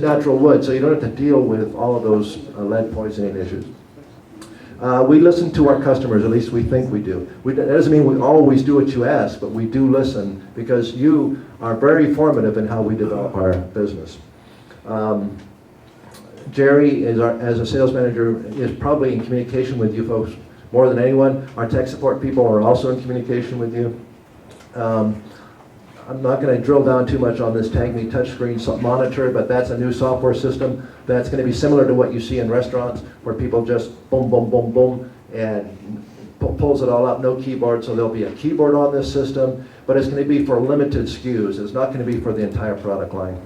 natural wood, so you don't have to deal with all of those lead poisoning issues. We listen to our customers, at least we think we do. That doesn't mean we always do what you ask, but we do listen because you are very formative in how we develop our business. Jerry, as a sales manager, is probably in communication with you folks more than anyone. Our tech support people are also in communication with you. I'm not going to drill down too much on this TagMe touchscreen monitor, but that's a new software system that's going to be similar to what you see in restaurants, where people just boom, boom, boom, boom, and pulls it all up, no keyboard, so there'll be a keyboard on this system, but it's going to be for limited SKUs. It's not going to be for the entire product line.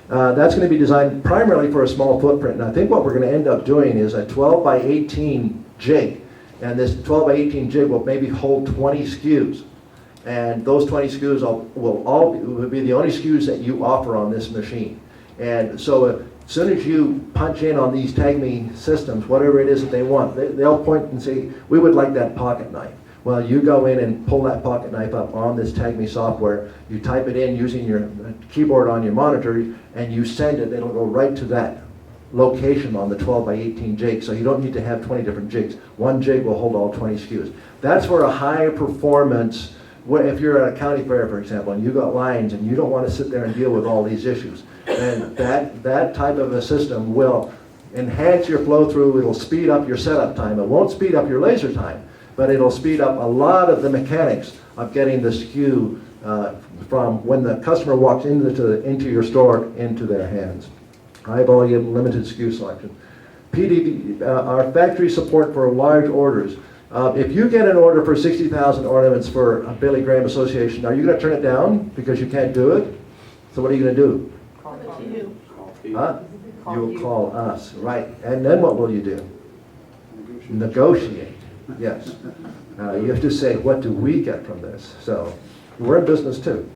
That's going to be designed primarily for a small footprint, and I think what we're going to end up doing is a 12 by 18 jig, and this 12 by 18 jig will maybe hold 20 SKUs. And those 20 SKUs will be the only SKUs that you offer on this machine. And so as soon as you punch in on these TagMe systems, whatever it is that they want, they'll point and say, we would like that pocket knife. Well, you go in and pull that pocket knife up on this TagMe software, you type it in using your keyboard on your monitor, and you send it, it'll go right to that location on the 12 by 18 jig, so you don't need to have 20 different jigs. One jig will hold all 20 SKUs. That's for a high performance. If you're at a county fair, for example, and you've got lines and you don't want to sit there and deal with all these issues, then that type of a system will enhance your flow through. It'll speed up your setup time. It won't speed up your laser time, but it'll speed up a lot of the mechanics of getting the SKU from when the customer walks into your store into their hands. High volume, limited SKU selection. PDV, our factory support for large orders. If you get an order for 60,000 ornaments for a Billy Graham Association, are you going to turn it down because you can't do it? So what are you going to do? Call you. Huh? You'll call us, right. And then what will you do? Negotiate. Yes. You have to say, what do we get from this? So we're in business too.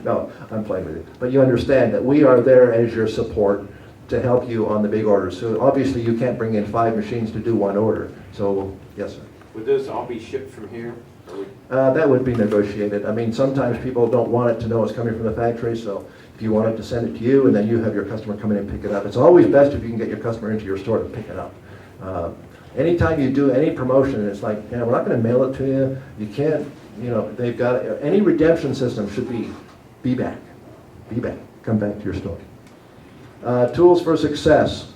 No, I'm playing with you. But you understand that we are there as your support to help you on the big orders. So obviously you can't bring in 5 machines to do one order. So, yes, sir. Would those all be shipped from here? That would be negotiated. I mean, sometimes people don't want it to know it's coming from the factory, so if you wanted to send it to you and then you have your customer come in and pick it up, it's always best if you can get your customer into your store to pick it up. Anytime you do any promotion, it's like, we're not going to mail it to you. You can't, they've got, any redemption system should be back, come back to your store. Tools for success.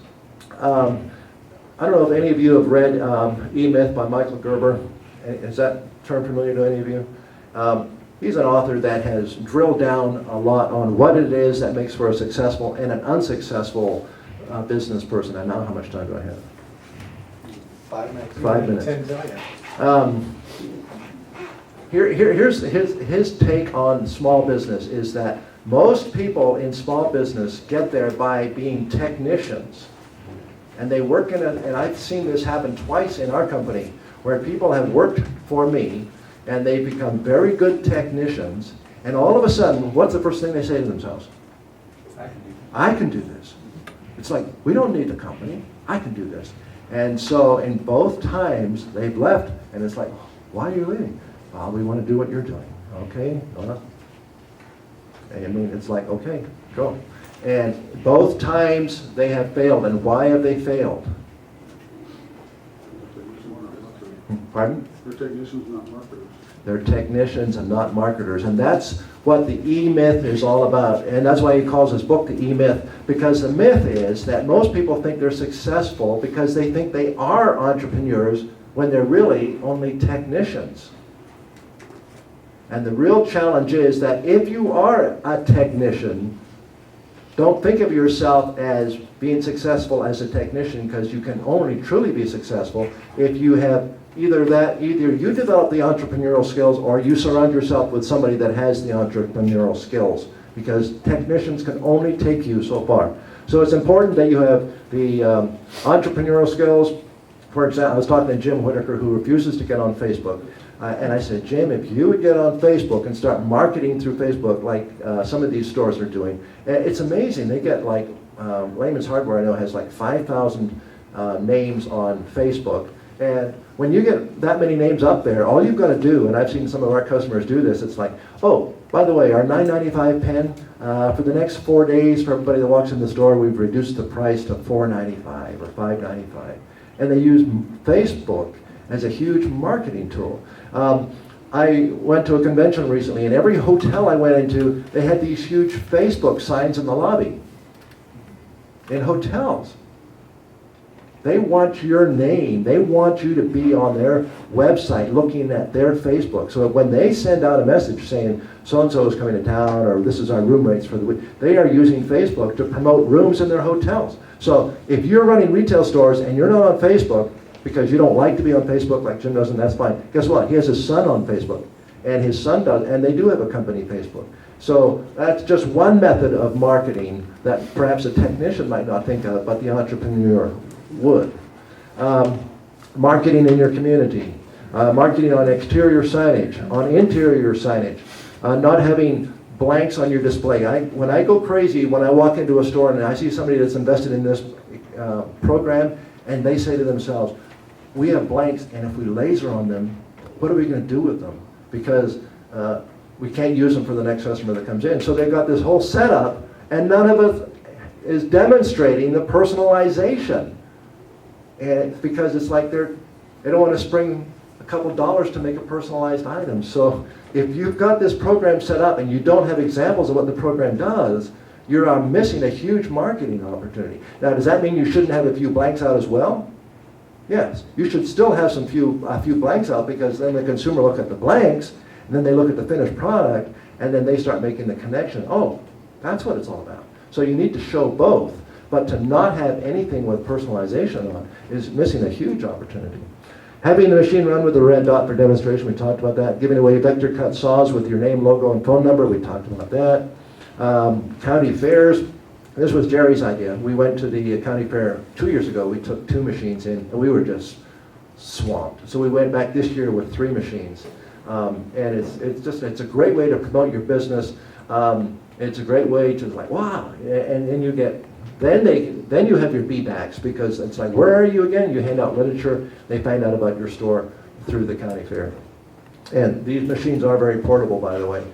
I don't know if any of you have read E-Myth by Michael Gerber. Is that term familiar to any of you? He's an author that has drilled down a lot on what it is that makes for a successful and an unsuccessful business person. And now how much time do I have? 5 minutes. 5 minutes. 10 billion. Here's his take on small business is that most people in small business get there by being technicians. And they work and I've seen this happen twice in our company, where people have worked for me and they become very good technicians, and all of a sudden, what's the first thing they say to themselves? I can do this. It's like, we don't need the company, I can do this. And so in both times, they've left, and it's like, why are you leaving? We want to do what you're doing. Okay, well, I mean, it's like, okay, go. And both times they have failed. And why have they failed? Pardon? They're technicians, not marketers. They're technicians and not marketers. And that's what the E-Myth is all about. And that's why he calls his book the E-Myth. Because the myth is that most people think they're successful because they think they are entrepreneurs when they're really only technicians. And the real challenge is that if you are a technician, don't think of yourself as being successful as a technician, because you can only truly be successful if you have either you develop the entrepreneurial skills or you surround yourself with somebody that has the entrepreneurial skills, because technicians can only take you so far. So it's important that you have the entrepreneurial skills. For example, I was talking to Jim Whitaker, who refuses to get on Facebook. And I said, Jim, if you would get on Facebook and start marketing through Facebook like some of these stores are doing, it's amazing. They get like, Layman's Hardware I know has like 5,000 names on Facebook, And when you get that many names up there, all you've got to do, and I've seen some of our customers do this, it's like, oh, by the way, our $9.95 pen, for the next 4 days, for everybody that walks in the store, we've reduced the price to $4.95 or $5.95. And they use Facebook as a huge marketing tool. I went to a convention recently, and every hotel I went into, they had these huge Facebook signs in the lobby. In hotels. They want your name. They want you to be on their website looking at their Facebook. So when they send out a message saying so-and-so is coming to town or this is our room rates for the week, they are using Facebook to promote rooms in their hotels. So if you're running retail stores and you're not on Facebook because you don't like to be on Facebook like Jim doesn't, that's fine. Guess what? He has his son on Facebook. And his son does, and they do have a company Facebook. So that's just one method of marketing that perhaps a technician might not think of, but the entrepreneur would. Marketing in your community, marketing on exterior signage, on interior signage, not having blanks on your display. When I go crazy, when I walk into a store and I see somebody that's invested in this program, and they say to themselves, we have blanks, and if we laser on them, what are we going to do with them? Because we can't use them for the next customer that comes in. So they've got this whole setup, and none of it is demonstrating the personalization. And it's because it's like they don't want to spring a couple dollars to make a personalized item. So if you've got this program set up and you don't have examples of what the program does, you're missing a huge marketing opportunity. Now, does that mean you shouldn't have a few blanks out as well? Yes, you should still have a few blanks out, because then the consumer look at the blanks, and then they look at the finished product, and then they start making the connection. Oh, that's what it's all about. So you need to show both, but to not have anything with personalization on is missing a huge opportunity. Having the machine run with a red dot for demonstration, we talked about that. Giving away vector cut saws with your name, logo, and phone number, we talked about that. County fairs. This was Jerry's idea. We went to the county fair 2 years ago. We took 2 machines in, and we were just swamped. So we went back this year with 3 machines. And it's a great way to promote your business. It's a great way to like, wow, and then you get, then you have your B-backs, because it's like, where are you again? You hand out literature. They find out about your store through the county fair. And these machines are very portable, by the way.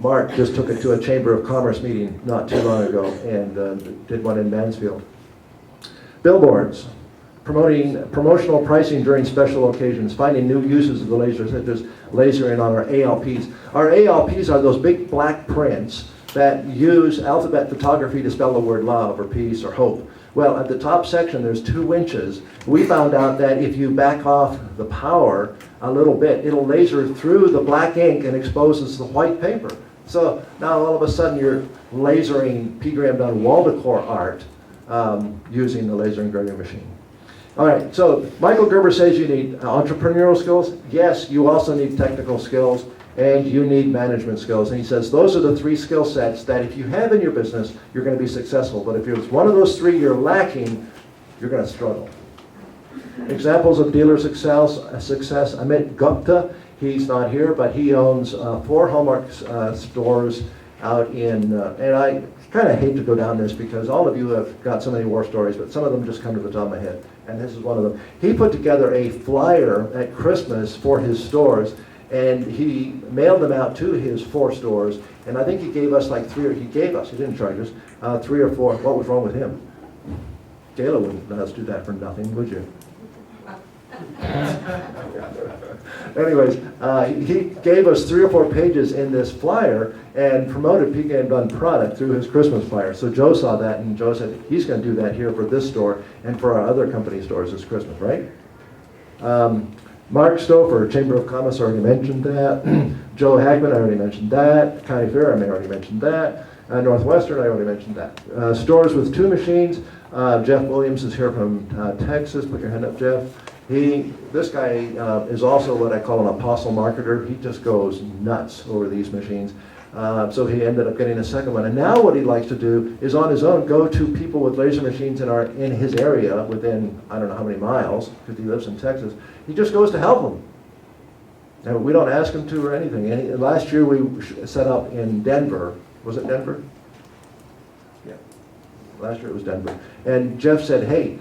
Mark just took it to a Chamber of Commerce meeting not too long ago, and did one in Mansfield. Billboards, promotional pricing during special occasions, finding new uses of the laser, such as lasering on our ALPs. Our ALPs are those big black prints that use alphabet photography to spell the word love or peace or hope. Well, at the top section, there's 2 winches. We found out that if you back off the power a little bit, it'll laser through the black ink and exposes the white paper. So now all of a sudden you're lasering P. Dunn wall decor art using the laser engraving machine. All right, so Michael Gerber says you need entrepreneurial skills. Yes, you also need technical skills, and you need management skills. And he says those are the 3 skill sets that if you have in your business, you're going to be successful. But if it's one of those 3 you're lacking, you're going to struggle. Examples of dealer success, Amit Gupta, he's not here, but he owns 4 Hallmark stores out in, and I kind of hate to go down this because all of you have got so many war stories, but some of them just come to the top of my head, and this is one of them. He put together a flyer at Christmas for his stores, and he mailed them out to his 4 stores, and I think he gave us like 3, or he didn't charge us, 3 or 4. What was wrong with him? Gayla wouldn't let us do that for nothing, would you? Anyways, he gave us 3 or 4 pages in this flyer and promoted P. Dunn product through his Christmas flyer. So Joe saw that, and Joe said he's going to do that here for this store and for our other company stores this Christmas, right? Mark Stouffer, Chamber of Commerce, I already mentioned that. Joe Hagman, I already mentioned that. County Fair, I already mentioned that. Northwestern, I already mentioned that. Stores with 2 machines. Jeff Williams is here from Texas. Put your hand up, Jeff. This guy is also what I call an apostle marketer. He just goes nuts over these machines. So he ended up getting a second one. And now what he likes to do is on his own go to people with laser machines in his area within, I don't know how many miles, because he lives in Texas. He just goes to help them. And we don't ask him to or anything. And last year we set up in Denver. Was it Denver? Yeah. Last year it was Denver. And Jeff said, hey,